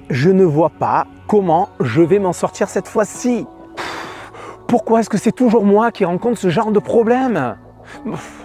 je ne vois pas comment je vais m'en sortir cette fois-ci. Pourquoi est-ce que c'est toujours moi qui rencontre ce genre de problème?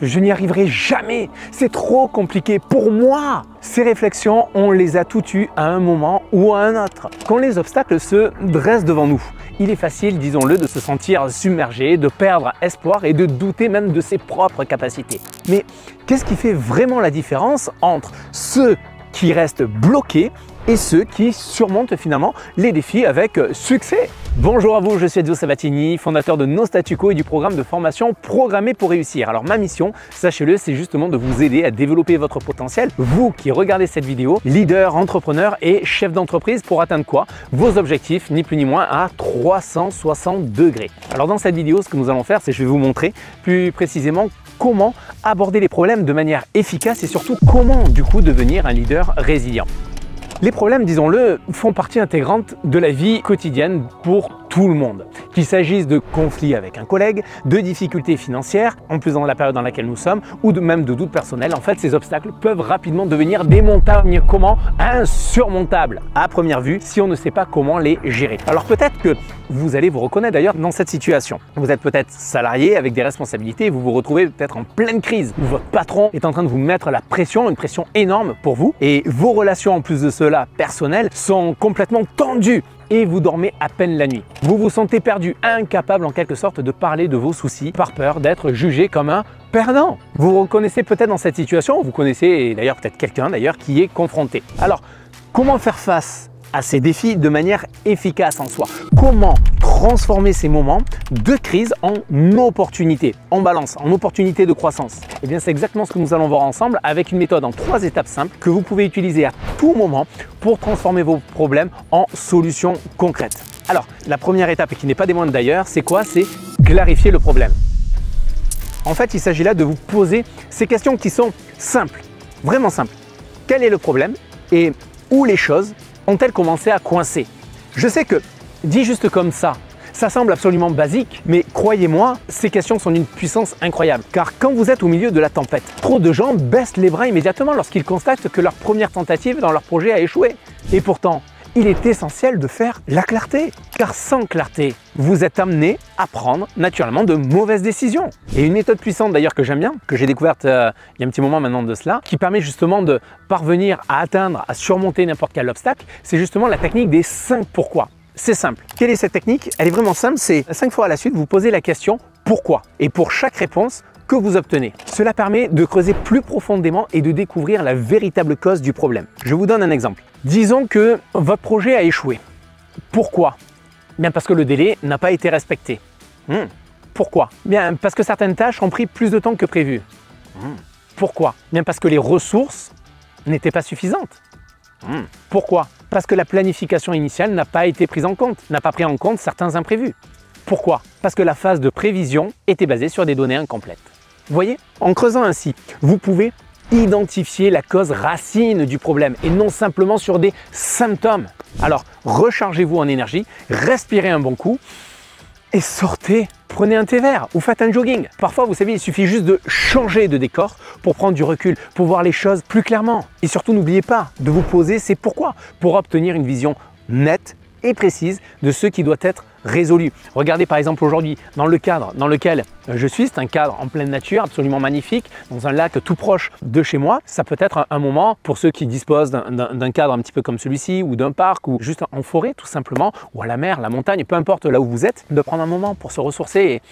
Je n'y arriverai jamais, c'est trop compliqué pour moi. Ces réflexions, on les a toutes eues à un moment ou à un autre. Quand les obstacles se dressent devant nous, il est facile, disons-le, de se sentir submergé, de perdre espoir et de douter même de ses propres capacités. Mais qu'est-ce qui fait vraiment la différence entre ceux qui restent bloqués et ceux qui surmontent finalement les défis avec succès? Bonjour à vous, je suis Ezio Sabatini, fondateur de No Statu Quo et du programme de formation Programmé pour réussir. Alors ma mission, sachez-le, c'est justement de vous aider à développer votre potentiel. Vous qui regardez cette vidéo, leader, entrepreneur et chef d'entreprise pour atteindre quoi? Vos objectifs, ni plus ni moins, à 360 degrés. Alors dans cette vidéo, ce que nous allons faire, c'est que je vais vous montrer plus précisément comment aborder les problèmes de manière efficace et surtout comment du coup devenir un leader résilient. Les problèmes, disons-le, font partie intégrante de la vie quotidienne pour tout le monde. Qu'il s'agisse de conflits avec un collègue, de difficultés financières, en plus dans la période dans laquelle nous sommes, ou même de doutes personnels, en fait, ces obstacles peuvent rapidement devenir des montagnes, comment? Insurmontables, à première vue, si on ne sait pas comment les gérer. Alors peut-être que vous allez vous reconnaître d'ailleurs dans cette situation. Vous êtes peut-être salarié avec des responsabilités et vous vous retrouvez peut-être en pleine crise, où votre patron est en train de vous mettre la pression, une pression énorme pour vous, et vos relations en plus de cela personnelles sont complètement tendues. Et vous dormez à peine la nuit. Vous vous sentez perdu, incapable en quelque sorte de parler de vos soucis par peur d'être jugé comme un perdant. Vous vous reconnaissez peut-être dans cette situation, vous connaissez d'ailleurs peut-être quelqu'un d'ailleurs qui est confronté. Alors, comment faire face à ces défis de manière efficace en soi? Comment transformer ces moments de crise en opportunités, en balance, en opportunités de croissance? Eh bien, c'est exactement ce que nous allons voir ensemble avec une méthode en 3 étapes simples que vous pouvez utiliser à tout moment pour transformer vos problèmes en solutions concrètes. Alors, la première étape, et qui n'est pas des moindres d'ailleurs, c'est quoi? C'est clarifier le problème. En fait, il s'agit là de vous poser ces questions qui sont simples, vraiment simples. Quel est le problème et où les choses ont-elles commencé à coincer? Je sais que, dit juste comme ça semble absolument basique, mais croyez-moi, ces questions sont d'une puissance incroyable. Car quand vous êtes au milieu de la tempête, trop de gens baissent les bras immédiatement lorsqu'ils constatent que leur première tentative dans leur projet a échoué. Et pourtant, il est essentiel de faire la clarté. Car sans clarté, vous êtes amené à prendre naturellement de mauvaises décisions. Et une méthode puissante d'ailleurs que j'aime bien, que j'ai découverte il y a un petit moment maintenant de cela, qui permet justement de parvenir à atteindre, à surmonter n'importe quel obstacle, c'est justement la technique des 5 pourquoi. C'est simple. Quelle est cette technique? Elle est vraiment simple, c'est 5 fois à la suite, vous posez la question pourquoi. Et pour chaque réponse que vous obtenez, cela permet de creuser plus profondément et de découvrir la véritable cause du problème. Je vous donne un exemple. Disons que votre projet a échoué. Pourquoi? Bien parce que le délai n'a pas été respecté. Pourquoi? Bien parce que certaines tâches ont pris plus de temps que prévu. Pourquoi? Bien parce que les ressources n'étaient pas suffisantes. Pourquoi? Parce que la planification initiale n'a pas été prise en compte, n'a pas pris en compte certains imprévus. Pourquoi? Parce que la phase de prévision était basée sur des données incomplètes. Vous voyez? En creusant ainsi, vous pouvez identifier la cause racine du problème et non simplement sur des symptômes. Alors, rechargez-vous en énergie, respirez un bon coup et sortez. Prenez un thé vert ou faites un jogging. Parfois, vous savez, il suffit juste de changer de décor pour prendre du recul, pour voir les choses plus clairement. Et surtout, n'oubliez pas de vous poser ces pourquoi pour obtenir une vision nette et précise de ce qui doit être résolu. Regardez par exemple aujourd'hui, dans le cadre dans lequel je suis, c'est un cadre en pleine nature, absolument magnifique, dans un lac tout proche de chez moi. Ça peut être un moment pour ceux qui disposent d'un cadre un petit peu comme celui-ci, ou d'un parc, ou juste en forêt tout simplement, ou à la mer, la montagne, peu importe là où vous êtes, de prendre un moment pour se ressourcer et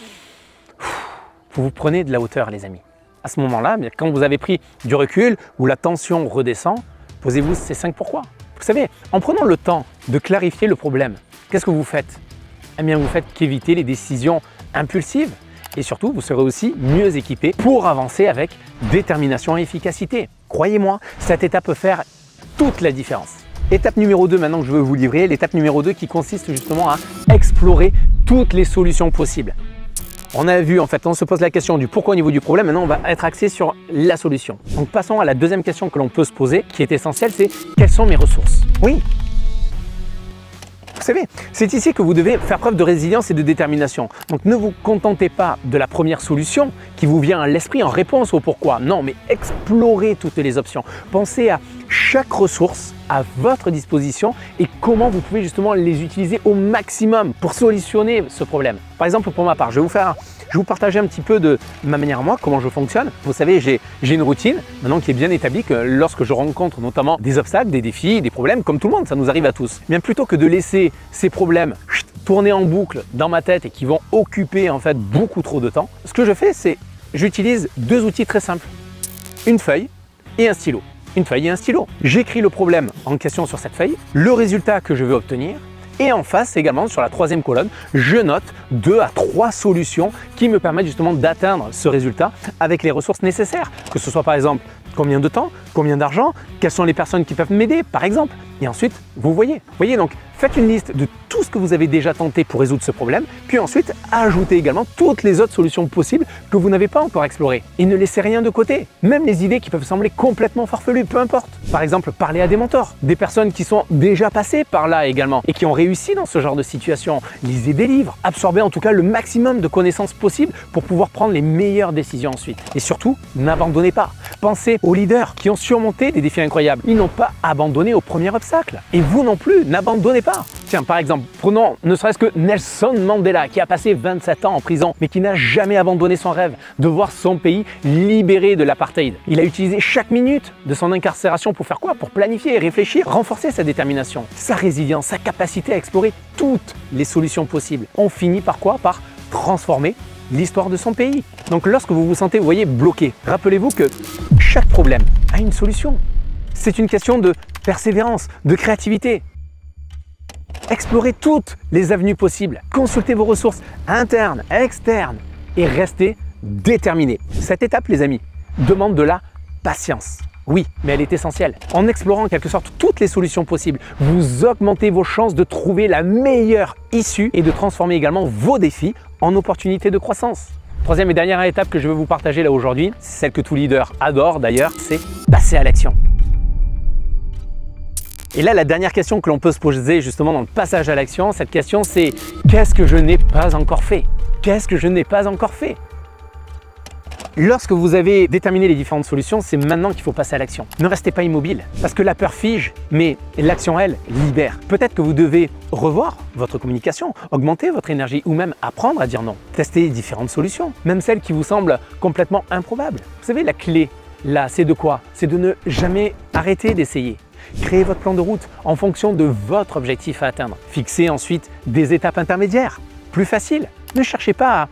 vous prenez de la hauteur les amis. À ce moment-là, quand vous avez pris du recul, où la tension redescend, posez-vous ces 5 pourquoi. Vous savez, en prenant le temps de clarifier le problème, qu'est-ce que vous faites? Eh bien, vous faites qu'éviter les décisions impulsives et surtout, vous serez aussi mieux équipé pour avancer avec détermination et efficacité. Croyez-moi, cette étape peut faire toute la différence. Étape numéro 2 maintenant que je veux vous livrer, l'étape numéro 2 qui consiste justement à explorer toutes les solutions possibles. On a vu en fait, on se pose la question du pourquoi au niveau du problème, maintenant on va être axé sur la solution. Donc passons à la deuxième question que l'on peut se poser, qui est essentielle, c'est quelles sont mes ressources? Oui. Vous savez, c'est ici que vous devez faire preuve de résilience et de détermination. Donc ne vous contentez pas de la première solution qui vous vient à l'esprit en réponse au pourquoi. Non, mais explorez toutes les options. Pensez à chaque ressource à votre disposition et comment vous pouvez justement les utiliser au maximum pour solutionner ce problème. Par exemple, pour ma part, je vais vous partager un petit peu de ma manière à moi, comment je fonctionne. Vous savez, j'ai une routine maintenant qui est bien établie que lorsque je rencontre notamment des obstacles, des défis, des problèmes, comme tout le monde, ça nous arrive à tous. Bien plutôt que de laisser ces problèmes tourner en boucle dans ma tête et qui vont occuper en fait beaucoup trop de temps, ce que je fais, c'est j'utilise deux outils très simples. Une feuille et un stylo. Une feuille et un stylo. J'écris le problème en question sur cette feuille, le résultat que je veux obtenir, et en face également sur la troisième colonne, je note 2 à 3 solutions qui me permettent justement d'atteindre ce résultat avec les ressources nécessaires. Que ce soit par exemple combien de temps, combien d'argent, quelles sont les personnes qui peuvent m'aider par exemple. Et ensuite, vous voyez donc faites une liste de tout ce que vous avez déjà tenté pour résoudre ce problème, puis ensuite ajoutez également toutes les autres solutions possibles que vous n'avez pas encore explorées. Et ne laissez rien de côté, même les idées qui peuvent sembler complètement farfelues, peu importe. Par exemple, parlez à des mentors, des personnes qui sont déjà passées par là également et qui ont réussi dans ce genre de situation. Lisez des livres, absorbez en tout cas le maximum de connaissances possibles pour pouvoir prendre les meilleures décisions ensuite. Et surtout, n'abandonnez pas. Pensez aux leaders qui ont surmonté des défis incroyables. Ils n'ont pas abandonné au premier obstacle. Et vous non plus, n'abandonnez pas. Tiens, par exemple, prenons ne serait-ce que Nelson Mandela qui a passé 27 ans en prison mais qui n'a jamais abandonné son rêve de voir son pays libéré de l'apartheid. Il a utilisé chaque minute de son incarcération pour faire quoi? Pour planifier, réfléchir, renforcer sa détermination, sa résilience, sa capacité à explorer toutes les solutions possibles. On finit par quoi? Par transformer l'histoire de son pays. Donc lorsque vous vous sentez, vous voyez, bloqué, rappelez-vous que chaque problème a une solution. C'est une question de persévérance, de créativité. Explorez toutes les avenues possibles, consultez vos ressources internes, externes et restez déterminés. Cette étape, les amis, demande de la patience. Oui, mais elle est essentielle. En explorant en quelque sorte toutes les solutions possibles, vous augmentez vos chances de trouver la meilleure issue et de transformer également vos défis en opportunités de croissance. Troisième et dernière étape que je veux vous partager là aujourd'hui, c'est celle que tout leader adore d'ailleurs, c'est passer à l'action. Et là, la dernière question que l'on peut se poser justement dans le passage à l'action, cette question c'est « Qu'est-ce que je n'ai pas encore fait ?» Qu'est-ce que je n'ai pas encore fait? Lorsque vous avez déterminé les différentes solutions, c'est maintenant qu'il faut passer à l'action. Ne restez pas immobile, parce que la peur fige, mais l'action, elle, libère. Peut-être que vous devez revoir votre communication, augmenter votre énergie ou même apprendre à dire non. Tester différentes solutions, même celles qui vous semblent complètement improbables. Vous savez, la clé, là, c'est de quoi? C'est de ne jamais arrêter d'essayer. Créez votre plan de route en fonction de votre objectif à atteindre. Fixez ensuite des étapes intermédiaires, plus faciles. Ne cherchez pas à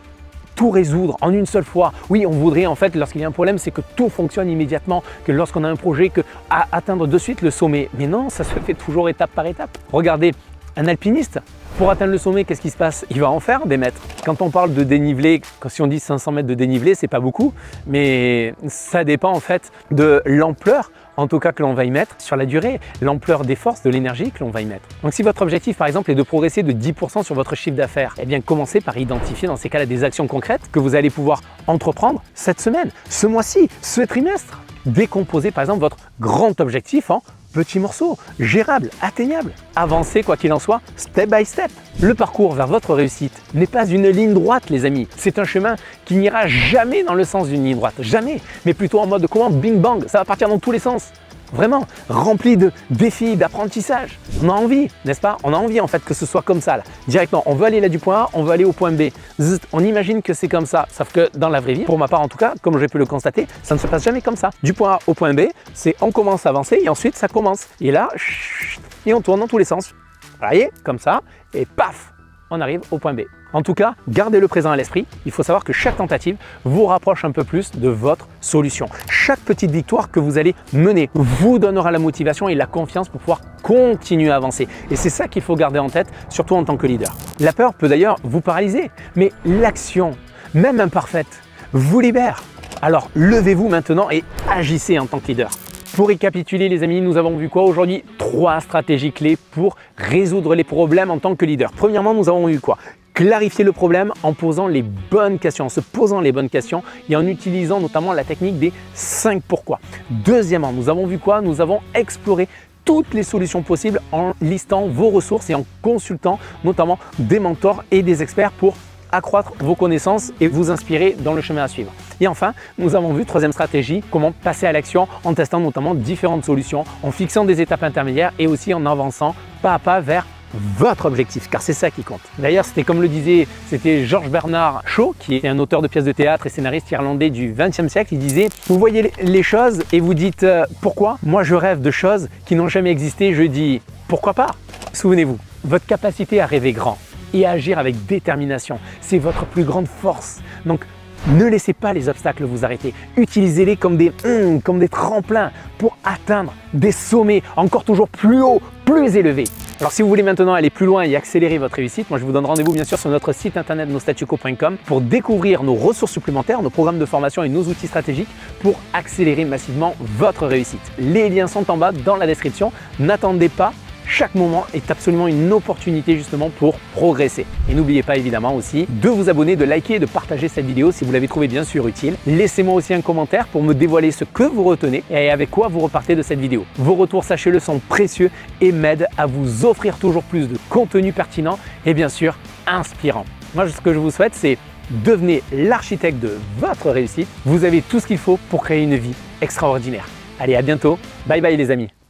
tout résoudre en une seule fois. Oui, on voudrait en fait, lorsqu'il y a un problème, c'est que tout fonctionne immédiatement, que lorsqu'on a un projet, à atteindre de suite le sommet. Mais non, ça se fait toujours étape par étape. Regardez, un alpiniste, pour atteindre le sommet, qu'est-ce qui se passe? Il va en faire des mètres. Quand on parle de dénivelé, si on dit 500 mètres de dénivelé, c'est pas beaucoup, mais ça dépend en fait de l'ampleur, en tout cas que l'on va y mettre sur la durée, l'ampleur des forces, de l'énergie que l'on va y mettre. Donc si votre objectif par exemple est de progresser de 10% sur votre chiffre d'affaires, eh bien commencez par identifier dans ces cas-là des actions concrètes que vous allez pouvoir entreprendre cette semaine, ce mois-ci, ce trimestre. Décomposez par exemple votre grand objectif en petits morceaux, gérables, atteignables. Avancez quoi qu'il en soit, step by step. Le parcours vers votre réussite n'est pas une ligne droite les amis, c'est un chemin qui n'ira jamais dans le sens d'une ligne droite, jamais, mais plutôt en mode comment bing bang, ça va partir dans tous les sens. Vraiment, rempli de défis, d'apprentissage. On a envie, n'est-ce pas? On a envie en fait que ce soit comme ça, là. Directement. On veut aller là du point A, on veut aller au point B. Zzt, on imagine que c'est comme ça, sauf que dans la vraie vie, pour ma part en tout cas, comme j'ai pu le constater, ça ne se passe jamais comme ça. Du point A au point B, c'est on commence à avancer et ensuite ça commence. Et là, et on tourne dans tous les sens. Vous voyez, comme ça, et paf, on arrive au point B. En tout cas, gardez le présent à l'esprit. Il faut savoir que chaque tentative vous rapproche un peu plus de votre solution. Chaque petite victoire que vous allez mener vous donnera la motivation et la confiance pour pouvoir continuer à avancer. Et c'est ça qu'il faut garder en tête, surtout en tant que leader. La peur peut d'ailleurs vous paralyser, mais l'action, même imparfaite, vous libère. Alors levez-vous maintenant et agissez en tant que leader. Pour récapituler les amis, nous avons vu quoi aujourd'hui? 3 stratégies clés pour résoudre les problèmes en tant que leader. Premièrement, nous avons eu quoi? Clarifier le problème en posant les bonnes questions, en se posant les bonnes questions et en utilisant notamment la technique des 5 pourquoi. Deuxièmement, nous avons vu quoi? Nous avons exploré toutes les solutions possibles en listant vos ressources et en consultant notamment des mentors et des experts pour accroître vos connaissances et vous inspirer dans le chemin à suivre. Et enfin, nous avons vu, troisième stratégie, comment passer à l'action en testant notamment différentes solutions, en fixant des étapes intermédiaires et aussi en avançant pas à pas vers votre objectif, car c'est ça qui compte. D'ailleurs, c'était comme le disait, c'était George Bernard Shaw, qui était un auteur de pièces de théâtre et scénariste irlandais du XXe siècle. Il disait, vous voyez les choses et vous dites pourquoi? Moi, je rêve de choses qui n'ont jamais existé. Je dis, pourquoi pas? Souvenez-vous, votre capacité à rêver grand et à agir avec détermination, c'est votre plus grande force. Donc, ne laissez pas les obstacles vous arrêter. Utilisez-les comme des tremplins pour atteindre des sommets encore toujours plus hauts, plus élevés. Alors si vous voulez maintenant aller plus loin et accélérer votre réussite, moi je vous donne rendez-vous bien sûr sur notre site internet nostatuco.com pour découvrir nos ressources supplémentaires, nos programmes de formation et nos outils stratégiques pour accélérer massivement votre réussite. Les liens sont en bas dans la description. N'attendez pas. Chaque moment est absolument une opportunité justement pour progresser. Et n'oubliez pas évidemment aussi de vous abonner, de liker et de partager cette vidéo si vous l'avez trouvée bien sûr utile. Laissez-moi aussi un commentaire pour me dévoiler ce que vous retenez et avec quoi vous repartez de cette vidéo. Vos retours, sachez-le, sont précieux et m'aident à vous offrir toujours plus de contenu pertinent et bien sûr inspirant. Moi, ce que je vous souhaite, c'est devenez l'architecte de votre réussite. Vous avez tout ce qu'il faut pour créer une vie extraordinaire. Allez, à bientôt. Bye bye les amis.